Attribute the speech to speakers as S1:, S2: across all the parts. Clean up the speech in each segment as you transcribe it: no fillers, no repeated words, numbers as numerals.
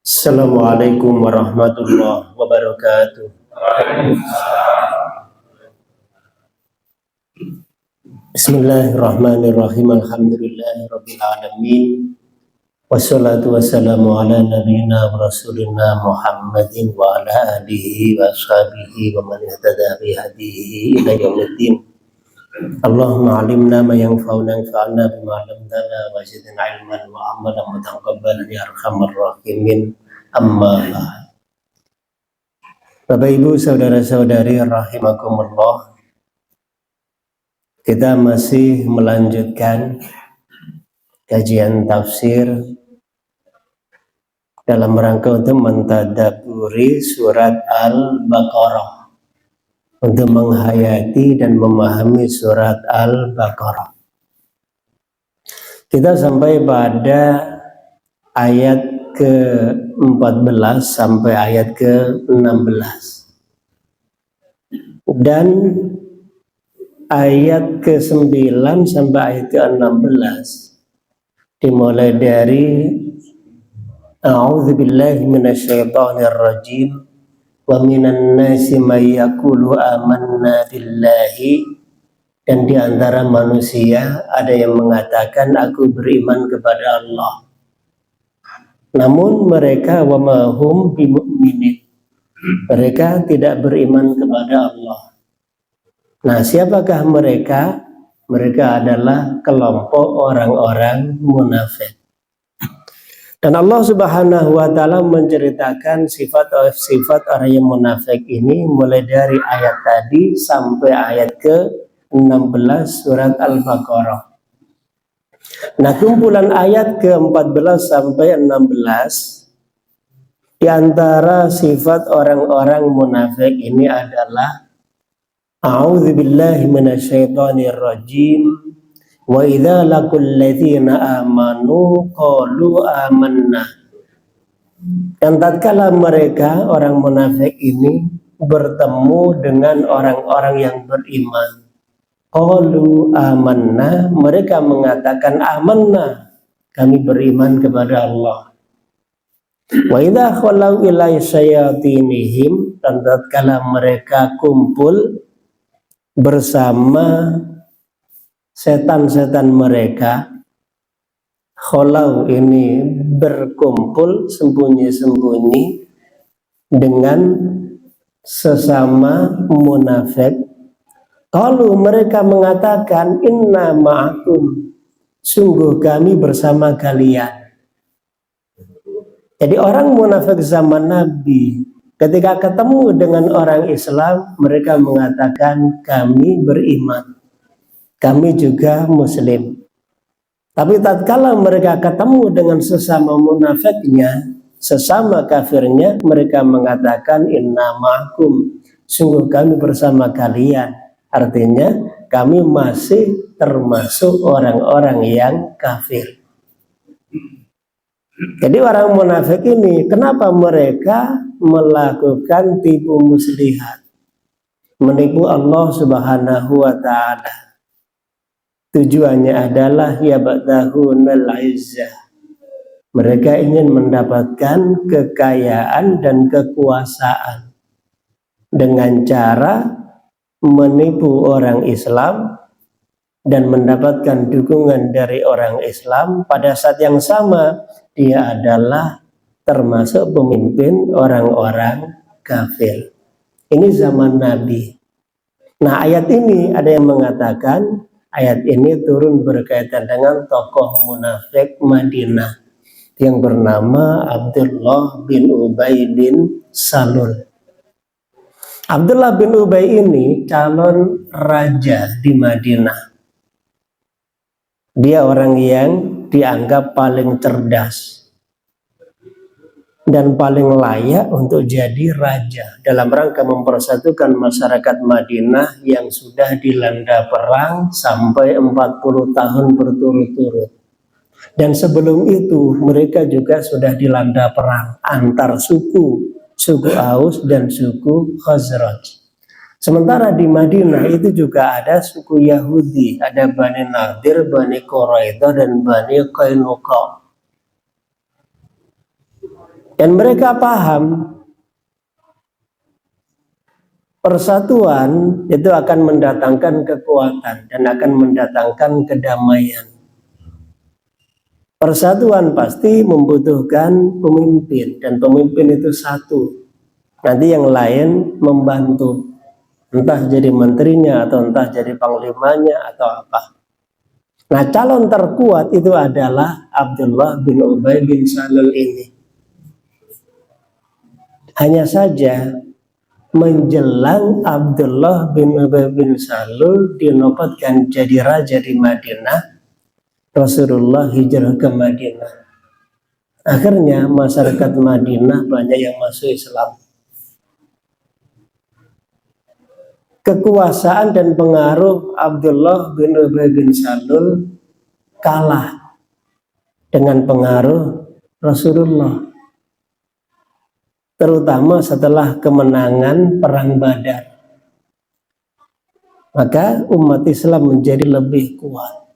S1: Assalamualaikum warahmatullahi wabarakatuh. Bismillahirrahmanirrahim. Alhamdulillahirabbil alamin. Wassalatu wassalamu ala nabiyyina wa rasulina Muhammadin wa ala alihi wa ashabihi wa man ihtada bi hadihi ila yaumiddin. Allahumma alimna ma yanfa'una wanfa'na bima 'allamtana wa zidna ilman wa amalan mutaqabbalan ya arhamar rahimin. Amma ba'd. Bapak Ibu saudara-saudari rahimakumullah, kita masih melanjutkan kajian tafsir dalam rangka untuk mentadabburi surat Al-Baqarah, untuk menghayati dan memahami surat Al-Baqarah. Kita sampai pada ayat ke-14 sampai ayat ke-16. Dan ayat ke-9 sampai ayat ke-16 dimulai dari A'udzubillahi minasyaitonir rajim wa minan nasi may yaqulu amanna billahi, dan di antara manusia ada yang mengatakan aku beriman kepada Allah, namun mereka wa ma hum bimu'minin, mereka tidak beriman kepada Allah. Nah, siapakah mereka? Mereka adalah kelompok orang-orang munafik. Dan Allah Subhanahu wa taala menceritakan sifat orang yang munafik ini mulai dari ayat tadi sampai ayat ke-16 surat Al-Baqarah. Nah, kumpulan ayat ke-14 sampai 16 di antara sifat orang-orang munafik ini adalah A'udzubillahi minasyaitonir rajim wa idza laqul ladzina amanu qalu amanna. Dan tatkala mereka orang munafik ini bertemu dengan orang-orang yang beriman, qalu amanna, mereka mengatakan amanna, kami beriman kepada Allah. Wa idza khalau ila syayatinihim, dan tatkala mereka kumpul bersama setan-setan mereka, khalau ini berkumpul sembunyi-sembunyi dengan sesama munafik, kalau mereka mengatakan inna ma'akum, sungguh kami bersama kalian. Jadi orang munafik zaman Nabi ketika ketemu dengan orang Islam, mereka mengatakan kami beriman, kami juga muslim. Tapi tatkala mereka ketemu dengan sesama munafiknya, sesama kafirnya, mereka mengatakan inna ma'akum, sungguh kami bersama kalian. Artinya kami masih termasuk orang-orang yang kafir. Jadi orang munafik ini, kenapa mereka melakukan tipu muslihat, menipu Allah Subhanahu wa ta'ala? Tujuannya adalah yabtahunal izzah, mereka ingin mendapatkan kekayaan dan kekuasaan dengan cara menipu orang Islam dan mendapatkan dukungan dari orang Islam. Pada saat yang sama dia adalah termasuk pemimpin orang-orang kafir. Ini zaman Nabi. Nah, ayat ini ada yang mengatakan ayat ini turun berkaitan dengan tokoh munafik Madinah yang bernama Abdullah bin Ubay bin Salul. Abdullah bin Ubay ini calon raja di Madinah. Dia orang yang dianggap paling cerdas. dan paling layak untuk jadi raja dalam rangka mempersatukan masyarakat Madinah yang sudah dilanda perang sampai 40 tahun berturut-turut. Dan sebelum itu mereka juga sudah dilanda perang antar suku Aus dan suku Khazraj. Sementara di Madinah itu juga ada suku Yahudi, ada Bani Nadir, Bani Quraidah, dan Bani Qainuqa. Dan mereka paham persatuan itu akan mendatangkan kekuatan dan akan mendatangkan kedamaian. Persatuan pasti membutuhkan pemimpin, dan pemimpin itu satu. Nanti yang lain membantu, entah jadi menterinya atau entah jadi panglimanya atau apa. Nah, calon terkuat itu adalah Abdullah bin Ubay bin Salul ini. Hanya saja menjelang Abdullah bin Ubay bin Salul dinobatkan jadi raja di Madinah, Rasulullah hijrah ke Madinah. Akhirnya masyarakat Madinah banyak yang masuk Islam. Kekuasaan dan pengaruh Abdullah bin Ubay bin Salul kalah dengan pengaruh Rasulullah, terutama setelah kemenangan perang Badar. Maka umat Islam menjadi lebih kuat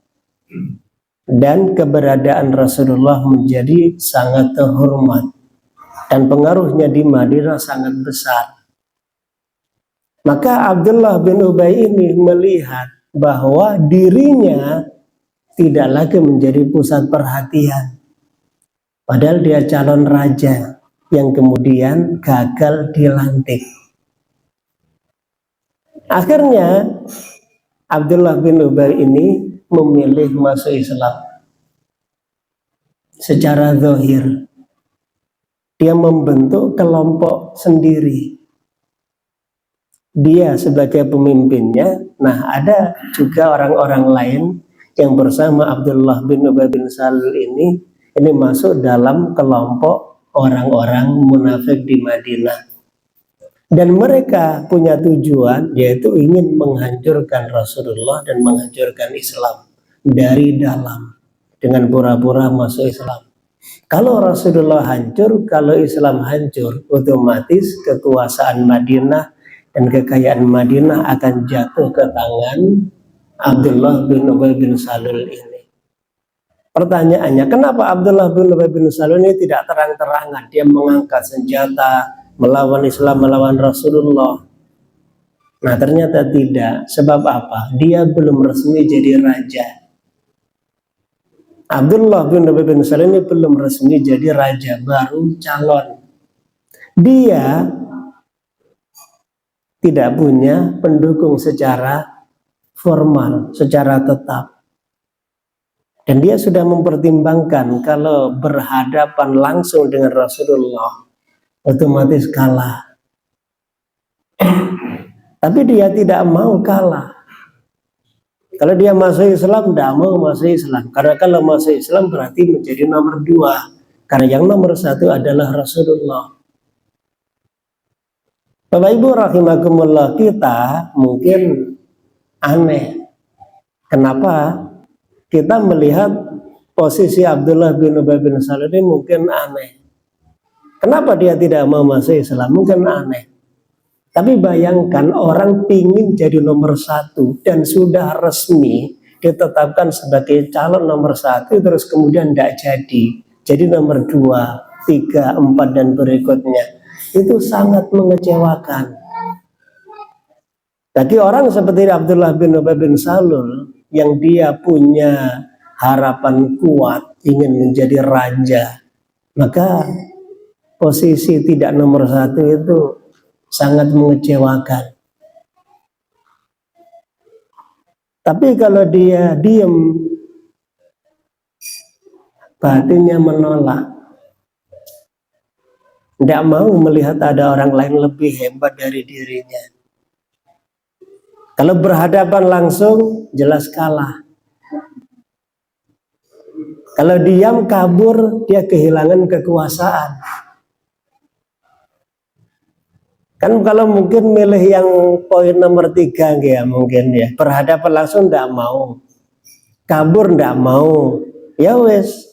S1: dan keberadaan Rasulullah menjadi sangat terhormat dan pengaruhnya di Madinah sangat besar. Maka Abdullah bin Ubay ini melihat bahwa dirinya tidak lagi menjadi pusat perhatian, padahal dia calon raja yang kemudian gagal dilantik. Akhirnya Abdullah bin Ubay ini memilih masuk Islam secara zahir. Dia membentuk kelompok sendiri, dia sebagai pemimpinnya. Nah, ada juga orang-orang lain yang bersama Abdullah bin Ubay bin Salul ini masuk dalam kelompok orang-orang munafik di Madinah. Dan mereka punya tujuan, yaitu ingin menghancurkan Rasulullah dan menghancurkan Islam dari dalam dengan pura-pura masuk Islam. Kalau Rasulullah hancur, kalau Islam hancur, otomatis kekuasaan Madinah dan kekayaan Madinah akan jatuh ke tangan Abdullah bin Ubay bin Salul ini. Pertanyaannya, kenapa Abdullah bin Ubay bin Salul ini tidak terang-terangan dia mengangkat senjata melawan Islam, melawan Rasulullah? Nah, ternyata tidak. Sebab apa? Dia belum resmi jadi raja. Abdullah bin Ubay bin Salul ini belum resmi jadi raja, baru calon. Dia tidak punya pendukung secara formal, secara tetap. Dan dia sudah mempertimbangkan kalau berhadapan langsung dengan Rasulullah otomatis kalah. Tapi dia tidak mau kalah. Kalau dia masuk Islam, tidak mau masuk Islam. Karena kalau masuk Islam berarti menjadi nomor 2. Karena yang nomor 1 adalah Rasulullah. Bapak Ibu rahimakumullah, kita mungkin aneh. Kenapa kita melihat posisi Abdullah bin Ubay bin Salul ini mungkin aneh. Kenapa dia tidak mau masuk Islam? Mungkin aneh. Tapi bayangkan orang pingin jadi nomor 1 dan sudah resmi ditetapkan sebagai calon nomor 1, terus kemudian tidak jadi nomor 2, 3, 4 dan berikutnya. Itu sangat mengecewakan. Bagi orang seperti Abdullah bin Ubay bin Salul yang dia punya harapan kuat ingin menjadi raja, maka posisi tidak nomor 1 itu sangat mengecewakan. Tapi kalau dia diam, batinnya menolak, tidak mau melihat ada orang lain lebih hebat dari dirinya. Kalau berhadapan langsung, jelas kalah. Kalau diam kabur, dia kehilangan kekuasaan. Kan kalau mungkin milih yang poin nomor 3 ya mungkin ya, berhadapan langsung tidak mau, kabur tidak mau, ya wes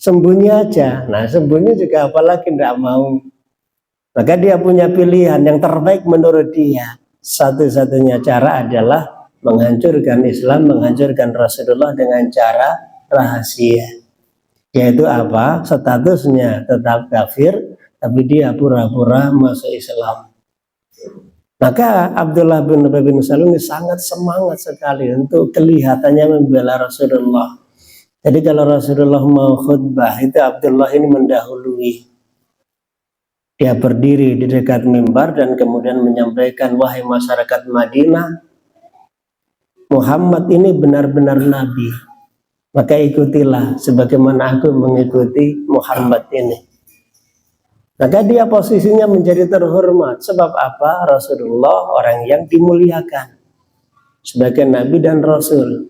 S1: sembunyi aja. Nah sembunyi juga apalagi tidak mau. Maka dia punya pilihan yang terbaik menurut dia. Satu-satunya cara adalah menghancurkan Islam, menghancurkan Rasulullah dengan cara rahasia. Yaitu apa? Statusnya tetap kafir, tapi dia pura-pura masuk Islam. Maka Abdullah bin Ubay bin Salul sangat semangat sekali untuk kelihatannya membela Rasulullah. Jadi kalau Rasulullah mau khutbah, itu Abdullah ini mendahului. Dia berdiri di dekat mimbar dan kemudian menyampaikan, wahai masyarakat Madinah, Muhammad ini benar-benar Nabi. Maka ikutilah sebagaimana aku mengikuti Muhammad ini. Maka dia posisinya menjadi terhormat. Sebab apa? Rasulullah orang yang dimuliakan sebagai Nabi dan Rasul.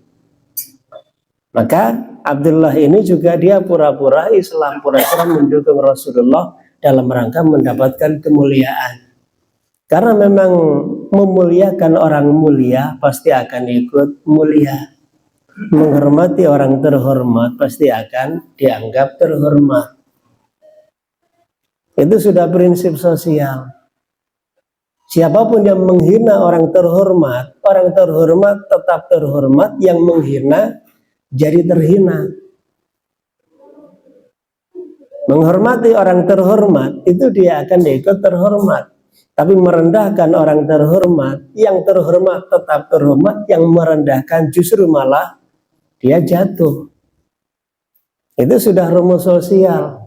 S1: Maka Abdullah ini juga dia pura-pura Islam, pura-pura mendukung Rasulullah dalam rangka mendapatkan kemuliaan. Karena memang memuliakan orang mulia pasti akan ikut mulia. Menghormati orang terhormat pasti akan dianggap terhormat. Itu sudah prinsip sosial. Siapapun yang menghina orang terhormat tetap terhormat, yang menghina jadi terhina. Menghormati orang terhormat itu dia akan ikut terhormat. Tapi merendahkan orang terhormat, yang terhormat tetap terhormat, yang merendahkan justru malah dia jatuh. Itu sudah rumus sosial.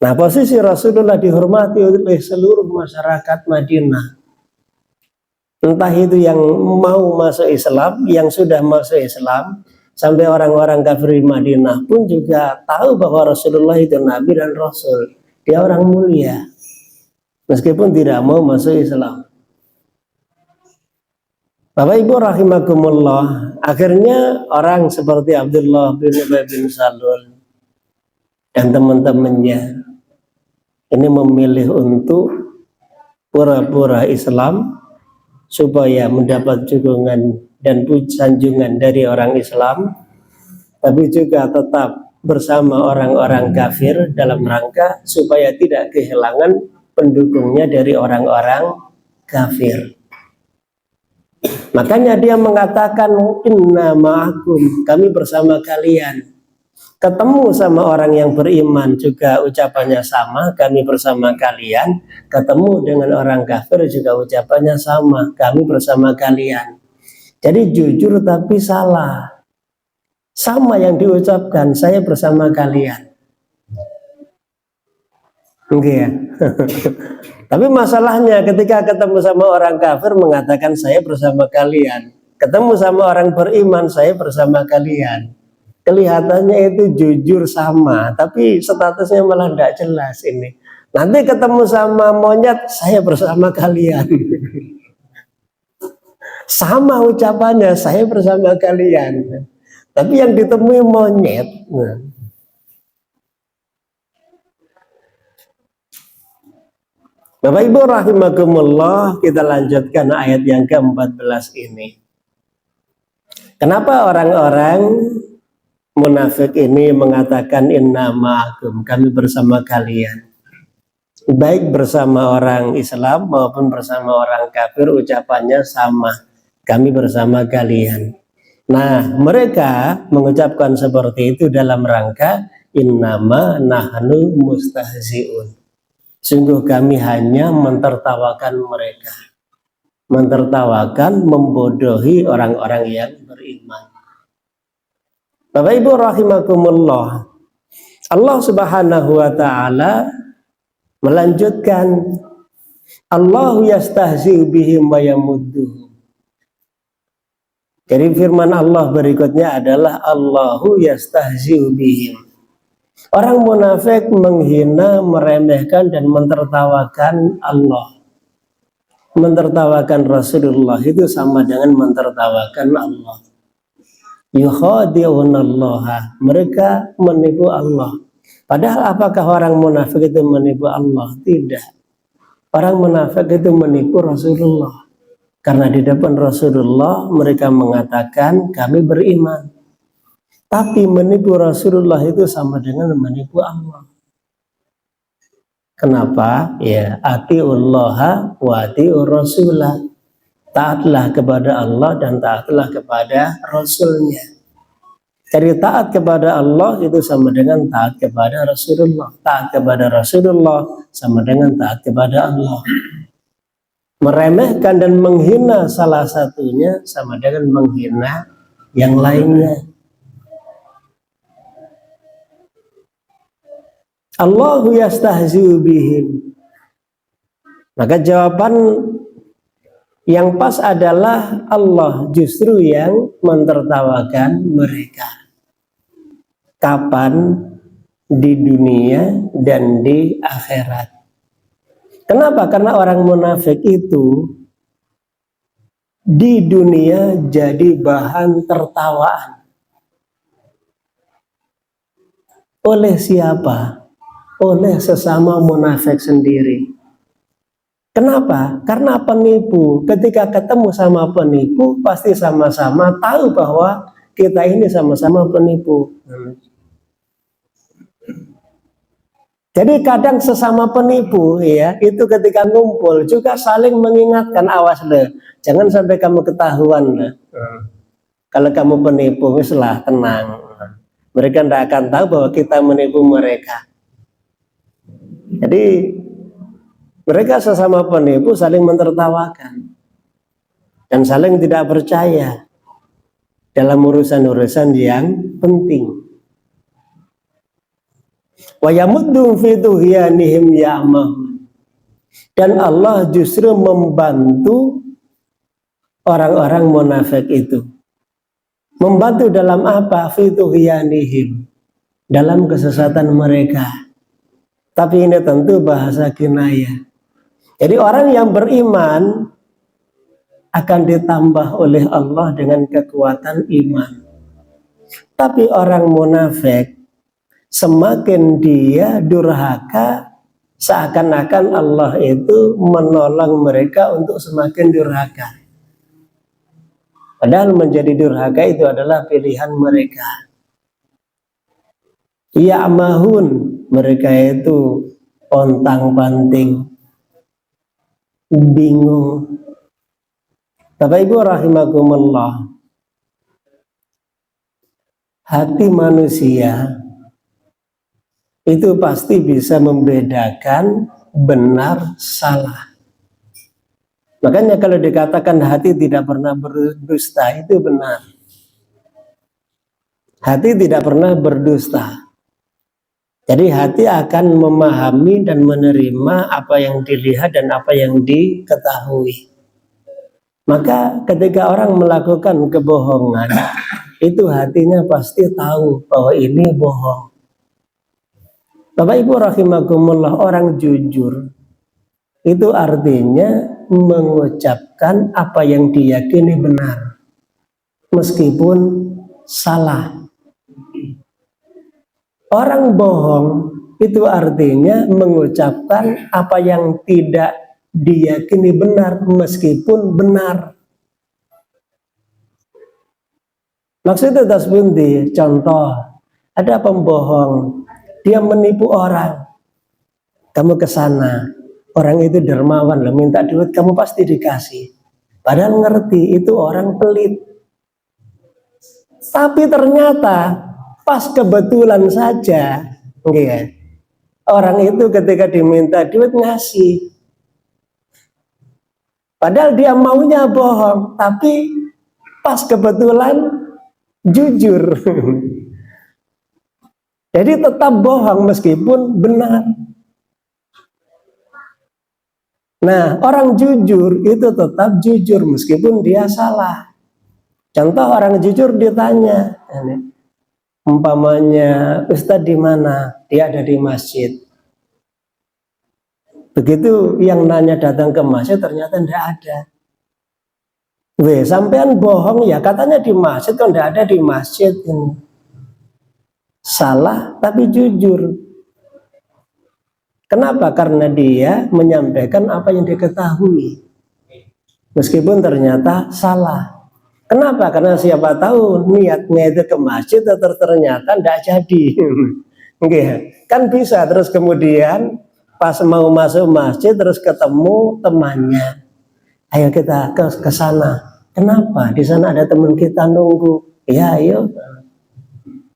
S1: Nah, posisi Rasulullah dihormati oleh seluruh masyarakat Madinah. Entah itu yang mau masuk Islam, yang sudah masuk Islam, sampai orang-orang kafir Madinah pun juga tahu bahwa Rasulullah itu Nabi dan Rasul. Dia orang mulia, meskipun tidak mau masuk Islam. Bapak Ibu rahimakumullah, akhirnya orang seperti Abdullah bin Ubay bin Salul dan teman-temannya ini memilih untuk pura-pura Islam supaya mendapat dukungan dan sanjungan dari orang Islam, tapi juga tetap bersama orang-orang kafir dalam rangka supaya tidak kehilangan pendukungnya dari orang-orang kafir. Makanya dia mengatakan, inna ma'akum, kami bersama kalian. Ketemu sama orang yang beriman juga ucapannya sama, kami bersama kalian. Ketemu dengan orang kafir juga ucapannya sama, kami bersama kalian. Jadi jujur tapi salah. Sama yang diucapkan, saya bersama kalian. Oke ya. Tapi masalahnya ketika ketemu sama orang kafir mengatakan saya bersama kalian. Ketemu sama orang beriman, saya bersama kalian. Kelihatannya itu jujur sama, tapi statusnya malah tidak jelas ini. Nanti ketemu sama monyet, saya bersama kalian. Sama ucapannya, saya bersama kalian. Tapi yang ditemui monyet. Bapak Ibu rahimakumullah, kita lanjutkan ayat yang ke-14 ini. Kenapa orang-orang munafik ini mengatakan inna ma'akum, kami bersama kalian? Baik bersama orang Islam maupun bersama orang kafir ucapannya sama, kami bersama kalian. Nah, mereka mengucapkan seperti itu dalam rangka innama nahnu mustahzi'un. Sungguh kami hanya mentertawakan mereka. Mentertawakan, membodohi orang-orang yang beriman. Bapak Ibu rahimakumullah, Allah Subhanahu wa taala melanjutkan, Allahu yastahzi'u bihim wa yamudduhum. Jadi firman Allah berikutnya adalah Allahu yastahzi'u bihim. Orang munafik menghina, meremehkan dan mentertawakan Allah. Mentertawakan Rasulullah itu sama dengan mentertawakan Allah. Yukhadi'unallaha, mereka menipu Allah. Padahal apakah orang munafik itu menipu Allah? Tidak. Orang munafik itu menipu Rasulullah. Karena di depan Rasulullah mereka mengatakan kami beriman. Tapi menipu Rasulullah itu sama dengan menipu Allah. Kenapa? Ya, atiullaha wa atiur rasulah. Taatlah kepada Allah dan taatlah kepada Rasulnya. Jadi taat kepada Allah itu sama dengan taat kepada Rasulullah. Taat kepada Rasulullah sama dengan taat kepada Allah. Meremehkan dan menghina salah satunya sama dengan menghina yang lainnya. Allahu yastahzi'u bihim. Maka jawaban yang pas adalah Allah justru yang mentertawakan mereka. Kapan? Di dunia dan di akhirat. Kenapa? Karena orang munafik itu di dunia jadi bahan tertawaan. Oleh siapa? Oleh sesama munafik sendiri. Kenapa? Karena penipu. Ketika ketemu sama penipu, pasti sama-sama tahu bahwa kita ini sama-sama penipu. Jadi kadang sesama penipu, ya, itu ketika ngumpul juga saling mengingatkan, awas deh, jangan sampai kamu ketahuan deh. Kalau kamu penipu, mislah tenang. Mereka tidak akan tahu bahwa kita menipu mereka. Jadi mereka sesama penipu saling mentertawakan dan saling tidak percaya dalam urusan-urusan yang penting. Wa yamuddum fi tughyanihim ya'mahun. Dan Allah justru membantu orang-orang munafik itu. Membantu dalam apa? Fi tughyanihim, dalam kesesatan mereka. Tapi ini tentu bahasa kinayah. Jadi orang yang beriman akan ditambah oleh Allah dengan kekuatan iman. Tapi orang munafik, semakin dia durhaka, seakan-akan Allah itu menolong mereka untuk semakin durhaka. Padahal menjadi durhaka itu adalah pilihan mereka. Ya'mahun, mereka itu ontang-panting, bingung. Bapak Ibu rahimakumullah, hati manusia itu pasti bisa membedakan benar salah. Makanya kalau dikatakan hati tidak pernah berdusta, itu benar. Hati tidak pernah berdusta. Jadi hati akan memahami dan menerima apa yang dilihat dan apa yang diketahui. Maka ketika orang melakukan kebohongan, itu hatinya pasti tahu bahwa ini bohong. Bapak Ibu rahimakumullah, orang jujur itu artinya mengucapkan apa yang diyakini benar meskipun salah. Orang bohong itu artinya mengucapkan apa yang tidak diyakini benar meskipun benar. Maksudnya tasbundi, contoh, ada pembohong, dia menipu orang. Kamu ke sana, orang itu dermawan, loh, minta duit kamu pasti dikasih. Padahal ngerti itu orang pelit. Tapi ternyata pas kebetulan saja, orang itu ketika diminta duit ngasih. Padahal dia maunya bohong, tapi pas kebetulan jujur. Jadi tetap bohong meskipun benar. Nah, orang jujur itu tetap jujur meskipun dia salah. Contoh, orang jujur ditanya, umpamanya, Ustadz di mana? Dia ada di masjid. Begitu yang nanya datang ke masjid, ternyata tidak ada. Sampean bohong ya, katanya di masjid, kan tidak ada di masjid. Salah tapi jujur. Kenapa? Karena dia menyampaikan apa yang diketahui, meskipun ternyata salah. Kenapa? Karena siapa tahu niatnya itu ke masjid, ternyata tidak jadi. Kan bisa terus kemudian pas mau masuk masjid terus ketemu temannya, ayo kita ke sana. Kenapa? Di sana ada teman kita nunggu. Ya, ayo.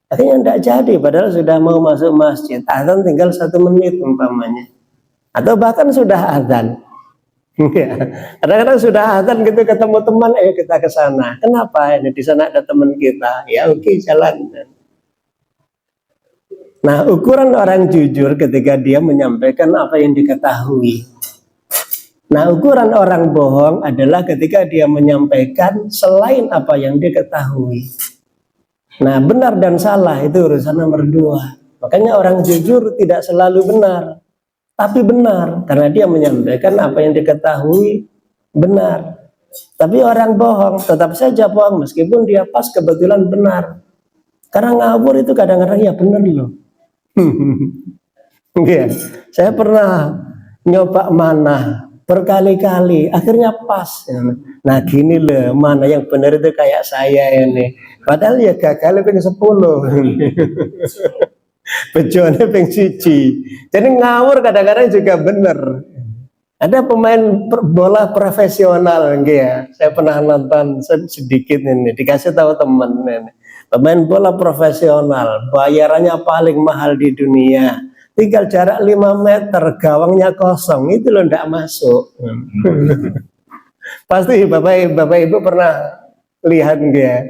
S1: Akhirnya tidak jadi, padahal sudah mau masuk masjid. Azan tinggal 1 menit umpamanya. Atau bahkan sudah azan. Kadang-kadang sudah azan gitu ketemu teman, ayo kita ke sana. Kenapa? Ini di sana ada teman kita. Ya oke, jalan. Nah, ukuran orang jujur ketika dia menyampaikan apa yang diketahui. Nah, ukuran orang bohong adalah ketika dia menyampaikan selain apa yang diketahui. Nah, benar dan salah itu urusan nomor 2. Makanya orang jujur tidak selalu benar, tapi benar karena dia menyampaikan apa yang diketahui benar. Tapi orang bohong tetap saja bohong meskipun dia pas kebetulan benar. Karena ngawur itu kadang-kadang ya benar loh. Ya, saya pernah nyoba mana berkali-kali, akhirnya pas. Nah gini loh, mana yang benar itu kayak saya ini. Padahal ya gagal ping 10. Bejone ping 1. Jadi ngawur kadang-kadang juga benar. Ada pemain bola profesional, ya. Saya pernah nonton sedikit ini, dikasih tahu teman ini. Pemain bola profesional, bayarannya paling mahal di dunia. Tinggal jarak 5 meter, gawangnya kosong, itu loh tidak masuk. Pasti Bapak Ibu pernah lihat enggak?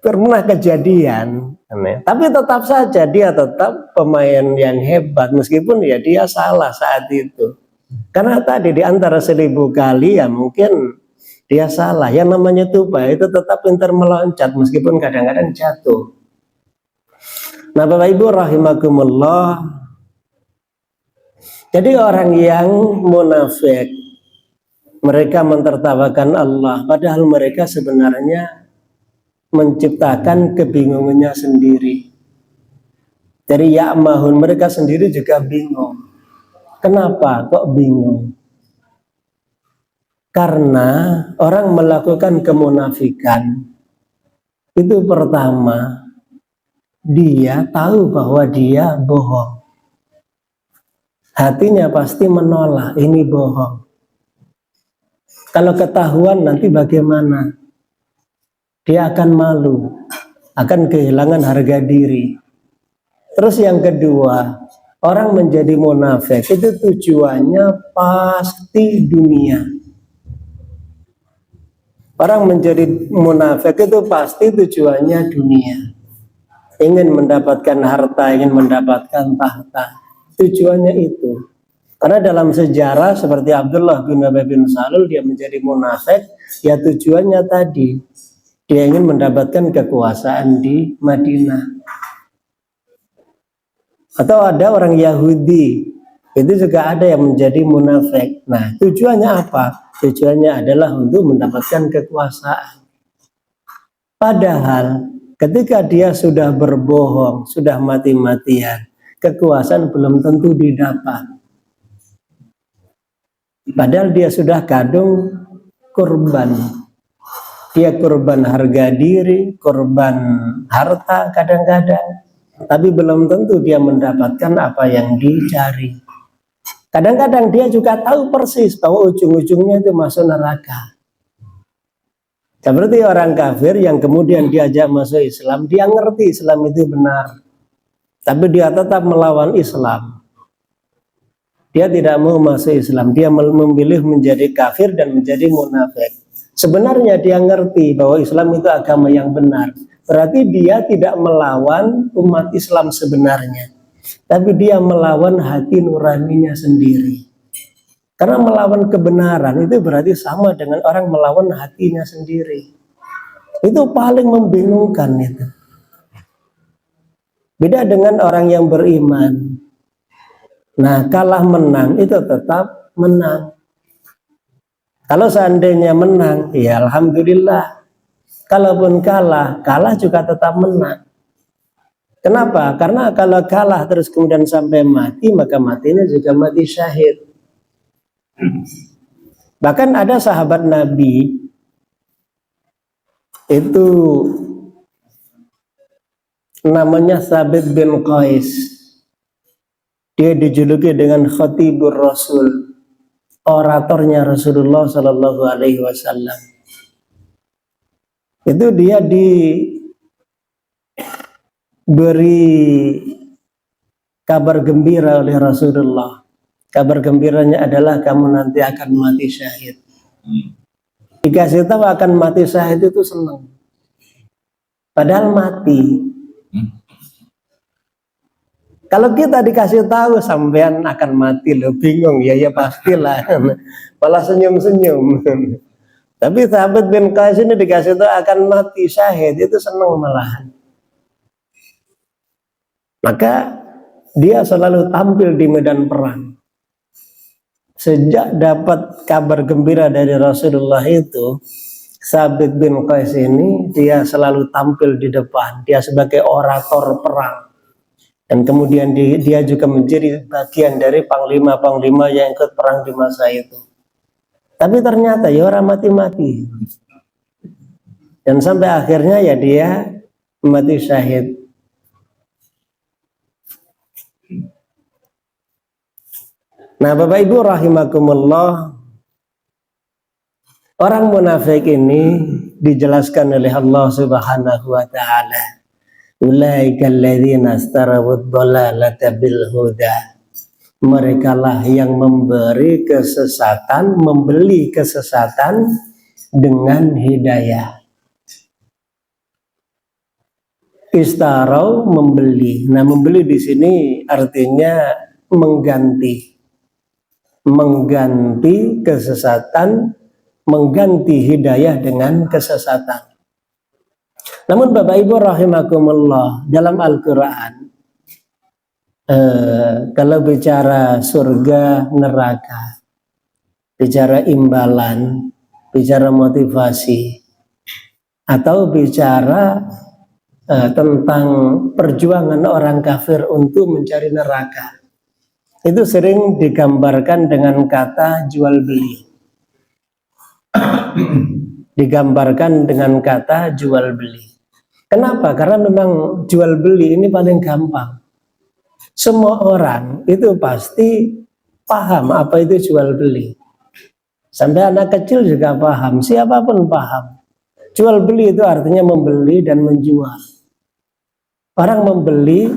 S1: Pernah kejadian. Tapi tetap saja dia tetap pemain yang hebat, meskipun ya dia salah saat itu. Karena tadi di antara 1000 kali ya mungkin dia salah. Yang namanya tuba itu tetap pintar meloncat meskipun kadang-kadang jatuh. Nah Bapak Ibu rahimakumullah, jadi orang yang munafik, mereka mentertawakan Allah, padahal mereka sebenarnya menciptakan kebingungannya sendiri. Jadi ya'mahun, mereka sendiri juga bingung. Kenapa kok bingung? Karena orang melakukan kemunafikan itu pertama, dia tahu bahwa dia bohong. Hatinya pasti menolak, ini bohong. Kalau ketahuan nanti bagaimana? Dia akan malu, akan kehilangan harga diri. Terus yang kedua, orang menjadi munafik itu tujuannya pasti dunia. Orang menjadi munafik itu pasti tujuannya dunia. Ingin mendapatkan harta, ingin mendapatkan tahta. Tujuannya itu. Karena dalam sejarah seperti Abdullah bin Ubay bin Salul, dia menjadi munafik, ya tujuannya tadi. Dia ingin mendapatkan kekuasaan di Madinah. Atau ada orang Yahudi, itu juga ada yang menjadi munafik. Nah, tujuannya apa? Tujuannya adalah untuk mendapatkan kekuasaan. Padahal ketika dia sudah berbohong, sudah mati-matian, kekuasaan belum tentu didapat. Padahal dia sudah kadung kurban. Dia korban harga diri, korban harta kadang-kadang, tapi belum tentu dia mendapatkan apa yang dicari. Kadang-kadang dia juga tahu persis bahwa ujung-ujungnya itu masuk neraka. Seperti orang kafir yang kemudian diajak masuk Islam, dia ngerti Islam itu benar, tapi dia tetap melawan Islam. Dia tidak mau masuk Islam, dia memilih menjadi kafir dan menjadi munafik. Sebenarnya dia ngerti bahwa Islam itu agama yang benar. Berarti dia tidak melawan umat Islam sebenarnya, tapi dia melawan hati nuraninya sendiri. Karena melawan kebenaran itu berarti sama dengan orang melawan hatinya sendiri. Itu paling membingungkan itu. Beda dengan orang yang beriman. Nah, kalah menang itu tetap menang. Kalau seandainya menang, ya alhamdulillah. Kalaupun kalah, kalah juga tetap menang. Kenapa? Karena kalau kalah terus kemudian sampai mati, maka matinya juga mati syahid. Bahkan ada sahabat Nabi itu namanya Thabit bin Qais. Dia dijuluki dengan Khatibur Rasul, oratornya Rasulullah Shallallahu Alaihi Wasallam. Itu dia diberi kabar gembira oleh Rasulullah. Kabar gembiranya adalah kamu nanti akan mati syahid. Dikasih tahu akan mati syahid itu senang. Padahal mati. Kalau kita dikasih tahu sampean akan mati, lo bingung ya pastilah. Malah senyum-senyum. Tapi sahabat bin Qais ini dikasih tahu akan mati syahid, itu senang malahan. Maka dia selalu tampil di medan perang. Sejak dapat kabar gembira dari Rasulullah itu, Thabit bin Qais ini dia selalu tampil di depan. Dia sebagai orator perang. Dan kemudian dia juga menjadi bagian dari panglima-panglima yang ikut perang di masa itu. Tapi ternyata ya orang mati-mati. Dan sampai akhirnya ya dia mati syahid. Nah, Bapak Ibu rahimakumullah, orang munafik ini dijelaskan oleh Allah Subhanahu wa taala. Ulaika alladzina astarawud dhalalata bil huda. Merekalah yang memberi kesesatan, membeli kesesatan dengan hidayah. Istarau, membeli. Nah, membeli di sini artinya mengganti kesesatan, mengganti hidayah dengan kesesatan. Namun Bapak Ibu rahimakumullah, dalam Al-Quran kalau bicara surga neraka, bicara imbalan, bicara motivasi, atau bicara tentang perjuangan orang kafir untuk mencari neraka, itu sering digambarkan dengan kata jual beli. Digambarkan dengan kata jual beli. Kenapa? Karena memang jual beli ini paling gampang. Semua orang itu pasti paham apa itu jual beli. Sampai anak kecil juga paham, siapapun paham. Jual beli itu artinya membeli dan menjual. Orang membeli,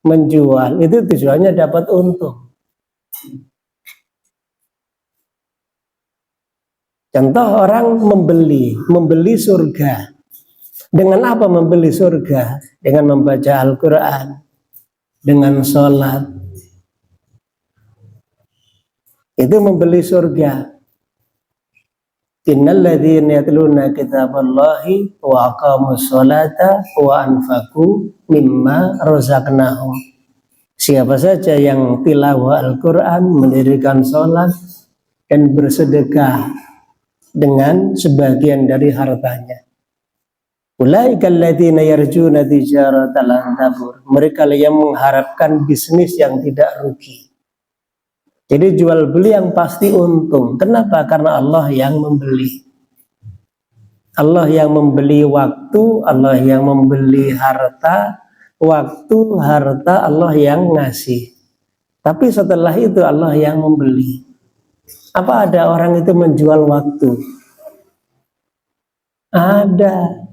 S1: menjual, itu tujuannya dapat untung. Contoh orang membeli surga. Dengan apa membeli surga? Dengan membaca Al-Quran, dengan sholat. Itu membeli surga. Innal ladzina yatluna kitaballahi wa aqamus sholata wa anfaqu mimma razaqnahum. Siapa saja yang tilawah Al-Quran, mendirikan sholat, dan bersedekah dengan sebagian dari hartanya. Ulaika alladzina yarjuna tijaratan lan tabur. Mereka yang mengharapkan bisnis yang tidak rugi. Jadi jual beli yang pasti untung. Kenapa? Karena Allah yang membeli. Allah yang membeli waktu, Allah yang membeli harta, waktu, harta Allah yang ngasih. Tapi setelah itu Allah yang membeli. Apa ada orang itu menjual waktu? Ada.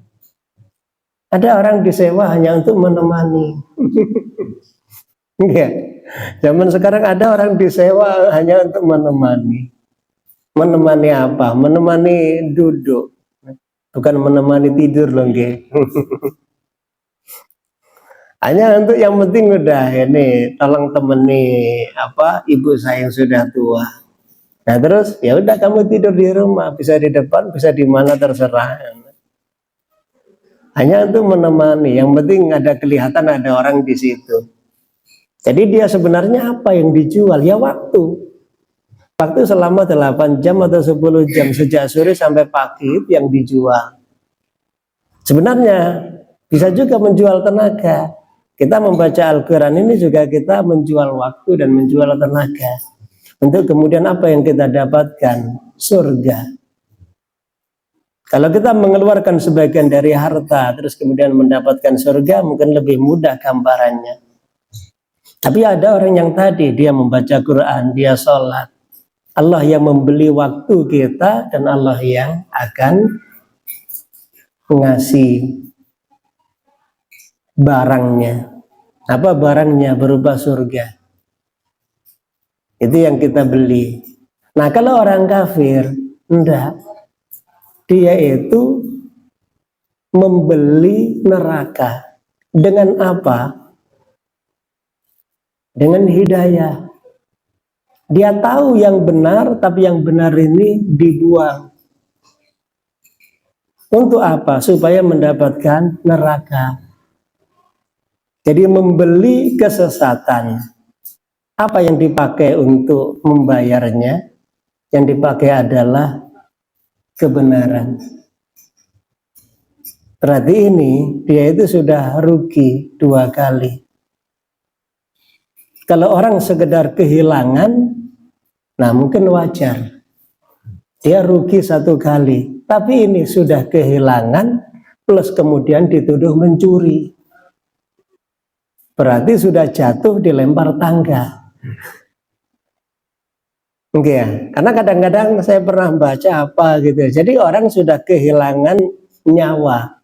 S1: Ada orang disewa hanya untuk menemani. Enggak. Zaman sekarang ada orang disewa hanya untuk menemani. Menemani apa? Menemani duduk. Bukan menemani tidur loh, nggih. Hanya untuk yang penting udah ini tolong temani ibu saya yang sudah tua. Nah terus ya udah kamu tidur di rumah, bisa di depan, bisa di mana terserah. Hanya untuk menemani, yang penting ada kelihatan ada orang di situ. Jadi dia sebenarnya apa yang dijual? Ya waktu. Waktu selama 8 jam atau 10 jam sejak sore sampai pagi itu yang dijual. Sebenarnya bisa juga menjual tenaga. Kita membaca Al-Quran ini juga kita menjual waktu dan menjual tenaga. Untuk kemudian apa yang kita dapatkan? Surga. Kalau kita mengeluarkan sebagian dari harta, terus kemudian mendapatkan surga, mungkin lebih mudah gambarannya. Tapi ada orang yang tadi, dia membaca Quran, dia sholat. Allah yang membeli waktu kita, dan Allah yang akan ngasih barangnya. Apa barangnya? Berupa surga. Itu yang kita beli. Nah, kalau orang kafir, enggak. Dia itu membeli neraka. Dengan apa? Dengan hidayah. Dia tahu yang benar, tapi yang benar ini dibuang. Untuk apa? Supaya mendapatkan neraka. Jadi membeli kesesatan. Apa yang dipakai untuk membayarnya? Yang dipakai adalah kebenaran. Berarti ini dia itu sudah rugi 2 kali. Kalau orang sekedar kehilangan, nah mungkin wajar. Dia rugi 1 kali. Tapi ini sudah kehilangan plus kemudian dituduh mencuri. Berarti sudah jatuh dilempar tangga. Oke ya, karena kadang-kadang saya pernah baca apa gitu. Jadi orang sudah kehilangan nyawa,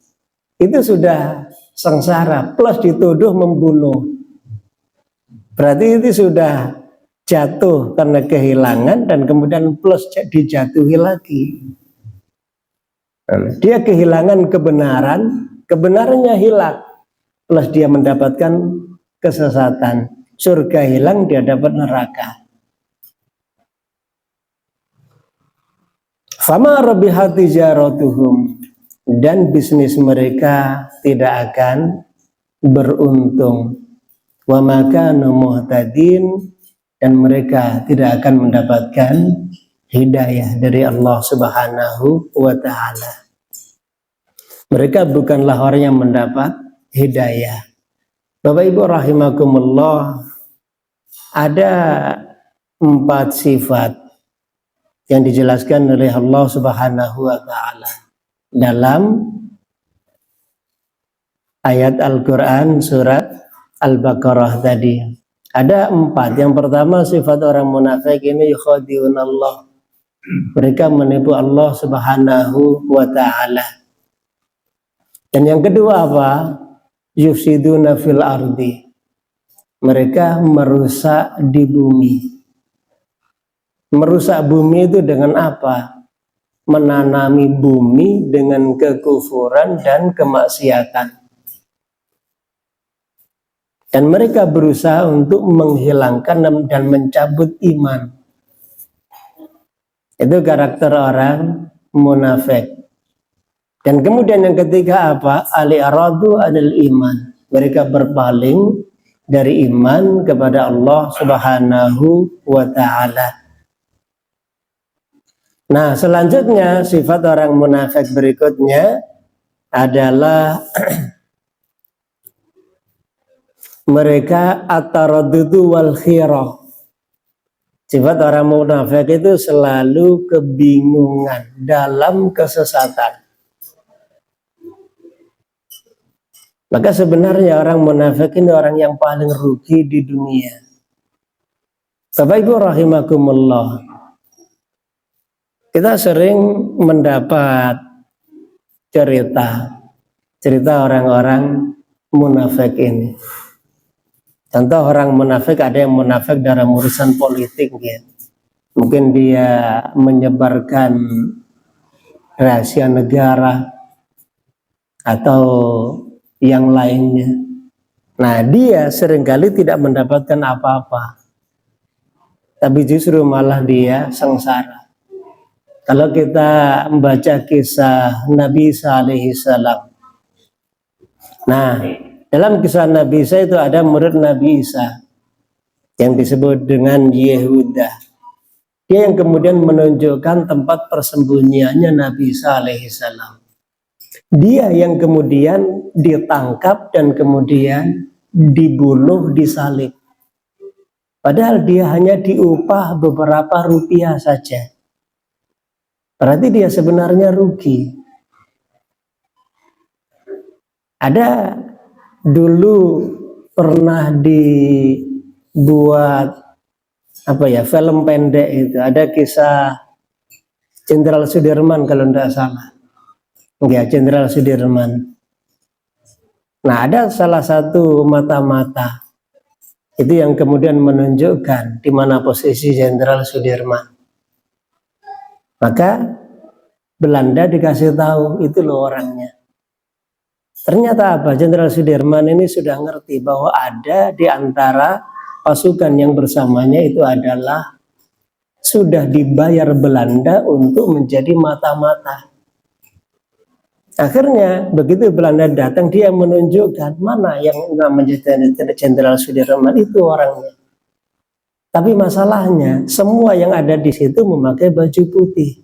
S1: itu sudah sengsara, plus dituduh membunuh. Berarti itu sudah jatuh karena kehilangan dan kemudian plus dijatuhi lagi. Dia kehilangan kebenaran, kebenarannya hilang, plus dia mendapatkan kesesatan. Surga hilang, dia dapat neraka. Fama rabihat tijaratuhum, dan bisnis mereka tidak akan beruntung. Wa ma kanu muhtadin, dan mereka tidak akan mendapatkan hidayah dari Allah Subhanahu wa ta'ala. Mereka bukanlah orang yang mendapat hidayah. Bapak Ibu rahimakumullah, ada 4 sifat yang dijelaskan oleh Allah Subhanahu wa ta'ala dalam ayat Al-Quran surat Al-Baqarah tadi. Ada 4. Yang pertama, sifat orang munafik ini yukhadi'un Allah. Mereka menipu Allah Subhanahu wa ta'ala. Dan yang kedua apa? Yufsiduna fil ardi. Mereka merusak di bumi. Merusak bumi itu dengan apa? Menanami bumi dengan kekufuran dan kemaksiatan. Dan mereka berusaha untuk menghilangkan dan mencabut iman. Itu karakter orang munafik. Dan kemudian yang ketiga apa? Al-i'radu 'anil iman. Mereka berpaling dari iman kepada Allah Subhanahu wa ta'ala. Nah, selanjutnya sifat orang munafik berikutnya adalah mereka at-taraddudu wal khirah. Sifat orang munafik itu selalu kebingungan dalam kesesatan. Maka sebenarnya orang munafik ini orang yang paling rugi di dunia. Bapak Ibu rahimakumullah, kita sering mendapat cerita orang-orang munafik ini. Contoh orang munafik, ada yang munafik dalam urusan politik ya. Mungkin dia menyebarkan rahasia negara atau yang lainnya. Nah, dia seringkali tidak mendapatkan apa-apa, tapi justru malah dia sengsara. Kalau kita membaca kisah Nabi Isa alaihi salam, nah dalam kisah Nabi Isa itu ada murid Nabi Isa yang disebut dengan Yehuda. Dia yang kemudian menunjukkan tempat persembunyiannya Nabi Isa alaihi salam. Dia yang kemudian ditangkap dan kemudian dibunuh, disalib. Padahal dia hanya diupah beberapa rupiah saja. Berarti dia sebenarnya rugi. Ada dulu pernah dibuat film pendek itu. Ada kisah Jenderal Sudirman kalau tidak salah. Ya, Jenderal Sudirman. Nah, ada salah satu mata-mata itu yang kemudian menunjukkan di mana posisi Jenderal Sudirman. Maka Belanda dikasih tahu itu loh orangnya. Ternyata apa? Jenderal Sudirman ini sudah ngerti bahwa ada di antara pasukan yang bersamanya itu adalah sudah dibayar Belanda untuk menjadi mata-mata. Akhirnya begitu Belanda datang, dia menunjukkan mana yang namanya Jenderal Sudirman itu orangnya. Tapi masalahnya semua yang ada di situ memakai baju putih.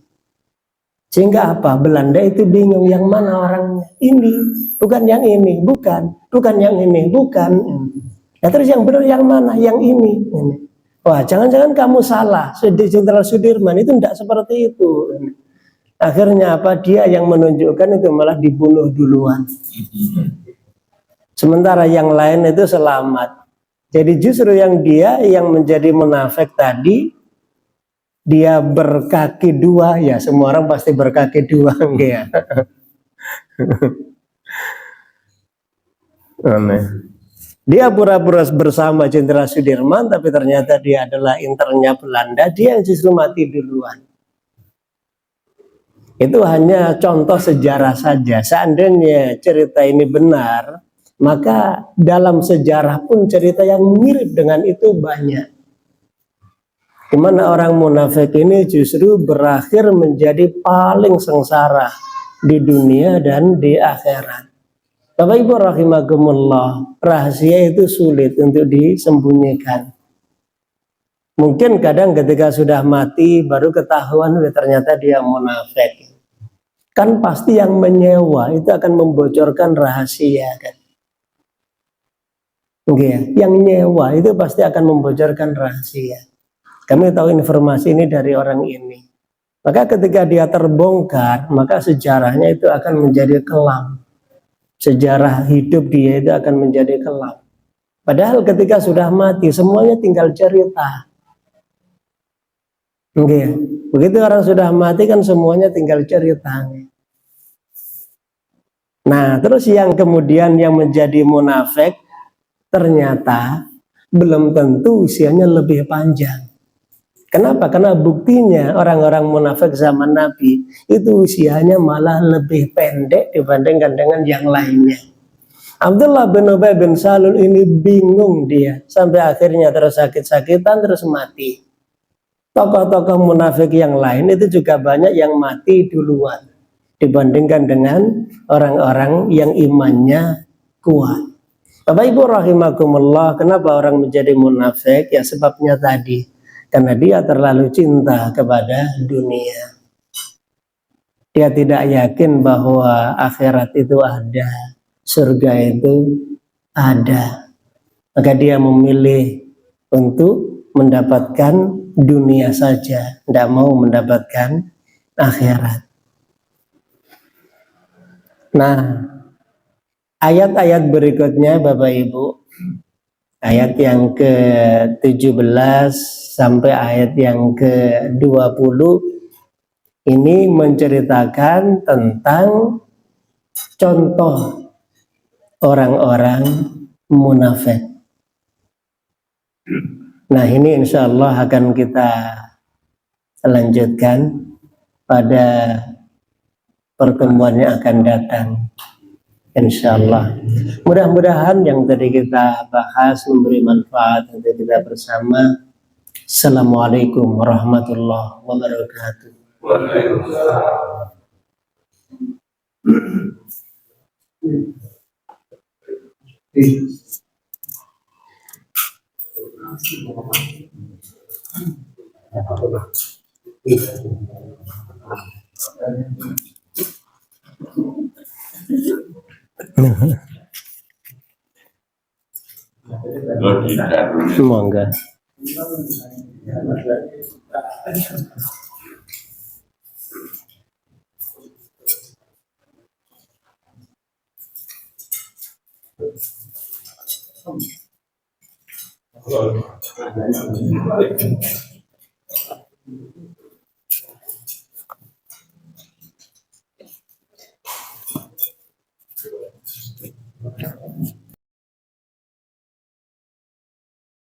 S1: Sehingga apa? Belanda itu bingung yang mana orangnya. Ini, bukan yang ini, bukan yang ini, bukan. Ya terus yang benar yang mana? Yang ini. Wah, jangan-jangan kamu salah. Jenderal Sudirman itu tidak seperti itu. Akhirnya apa? Dia yang menunjukkan itu malah dibunuh duluan. Sementara yang lain itu selamat. Jadi justru dia yang menjadi munafik tadi, dia berkaki dua, ya semua orang pasti berkaki dua, ya. Dia pura-pura bersama Jenderal Sudirman, tapi ternyata dia adalah internya Belanda, dia yang justru mati duluan. Itu hanya contoh sejarah saja. Seandainya cerita ini benar, maka dalam sejarah pun cerita yang mirip dengan itu banyak. Di mana orang munafik ini justru berakhir menjadi paling sengsara di dunia dan di akhirat. Bapak Ibu rahimakumullah, rahasia itu sulit untuk disembunyikan. Mungkin kadang ketika sudah mati baru ketahuan ternyata dia munafik. Kan pasti yang menyewa itu akan membocorkan rahasia kan. Yang nyewa itu pasti akan membocorkan rahasia. Kami tahu informasi ini dari orang ini. Maka ketika dia terbongkar, maka sejarahnya itu akan menjadi kelam. Sejarah hidup dia itu akan menjadi kelam. Padahal ketika sudah mati, semuanya tinggal cerita. Begitu orang sudah mati kan semuanya tinggal cerita. Nah, terus yang kemudian yang menjadi munafik, ternyata belum tentu usianya lebih panjang. Kenapa? Karena buktinya orang-orang munafik zaman Nabi itu usianya malah lebih pendek dibandingkan dengan yang lainnya. Abdullah bin Ubay bin Salul ini bingung dia sampai akhirnya terus sakit-sakitan terus mati. Tokoh-tokoh munafik yang lain itu juga banyak yang mati duluan dibandingkan dengan orang-orang yang imannya kuat. Bapak Ibu rahimakumullah, kenapa orang menjadi munafik? Ya sebabnya tadi. Karena dia terlalu cinta kepada dunia. Dia tidak yakin bahwa akhirat itu ada, surga itu ada. Maka dia memilih untuk mendapatkan dunia saja, tidak mau mendapatkan akhirat. Nah, ayat-ayat berikutnya Bapak Ibu, ayat yang ke-17 sampai ayat yang ke-20 ini menceritakan tentang contoh orang-orang munafik. Nah, ini insya Allah akan kita lanjutkan pada pertemuan yang akan datang. Insya Allah. Mudah-mudahan yang tadi kita bahas memberi manfaat untuk kita bersama. Assalamualaikum warahmatullahi wabarakatuh. Waalaikumsalam. Semoga.